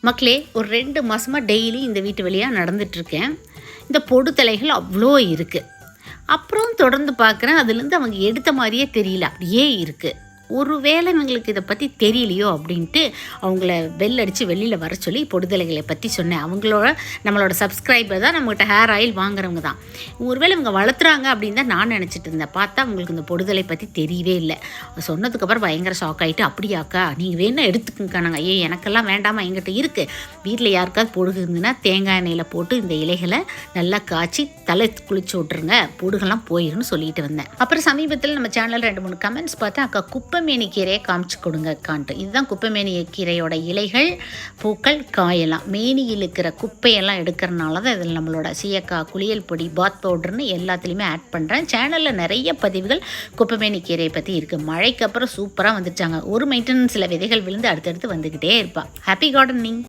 மக்களே, ஒரு 2 மாசமா டெய்லி இந்த வீட்டு வழியா நடந்துட்டுருக்கேன். இந்த பொடு தலைகள் அவ்ளோ இருக்கு. அப்புறம் தொடர்ந்து பார்க்குறேன், அதுலேருந்து அவங்க எடுத்த மாரியே தெரியல. அப்படியே இருக்கு. ஒரு வேளை இவங்களுக்கு இத பத்தி தெரியலையோ அப்படின்ட்டு, அவங்கள பெல் அடிச்சு வெளியில வர சொல்லி பொடுதலைகளை பத்தி சொன்னேன். நம்மளோட சப்ஸ்கிரைபர் தான், நம்மகிட்ட ஹேர் ஆயில் வாங்குறவங்க தான். ஒருவேளை இவங்க வளர்த்துறாங்க அப்படின்னு தான் நான் நினச்சிட்டு இருந்தேன். பார்த்தா அவங்களுக்கு இந்த பொடுதலை பத்தி தெரியவே இல்ல. சொன்னதுக்கப்புறம் பயங்கர ஷாக் ஆகிட்டு, அப்படியாக்கா நீங்கள் வேணா எடுத்துக்கங்கன்னாங்க. எனக்கெல்லாம் வேண்டாமா, என்கிட்ட இருக்குது. வீட்டில் யாருக்காவது பொடுகு இருந்துன்னா தேங்காய் எண்ணெயில் போட்டு இந்த இலைகளை நல்லா காய்ச்சி தலை குளிச்சு விட்ருங்க, பொடுகெல்லாம் போயிருன்னு சொல்லிட்டு வந்தேன். அப்புறம் சமீபத்தில் நம்ம சேனலில் 2-3 கமெண்ட்ஸ் பார்த்தேன், அக்கா குப்பைமேனி கீரையை காமிச்சு கொடுங்கக்கான்ட்டு. இதுதான் குப்பைமேனி கீரையோட இலைகள், பூக்கள், காயெல்லாம். மேனியில் இருக்கிற குப்பையெல்லாம் எடுக்கிறனால தான் இதில் நம்மளோட சீயக்காய், குளியல் பொடி, பாத் பவுடர்னு எல்லாத்துலேயுமே ஆட் பண்ணுறேன். சேனலில் நிறைய பதிவுகள் குப்பைமேனி கீரையை பற்றி இருக்குது. மழைக்கு அப்புறம் சூப்பராக வந்துட்டாங்க. ஒரு மெயின்டெனன்ஸில் விதைகள் விழுந்து அடுத்தடுத்து வந்துக்கிட்டே இருப்பாள். Happy gardening.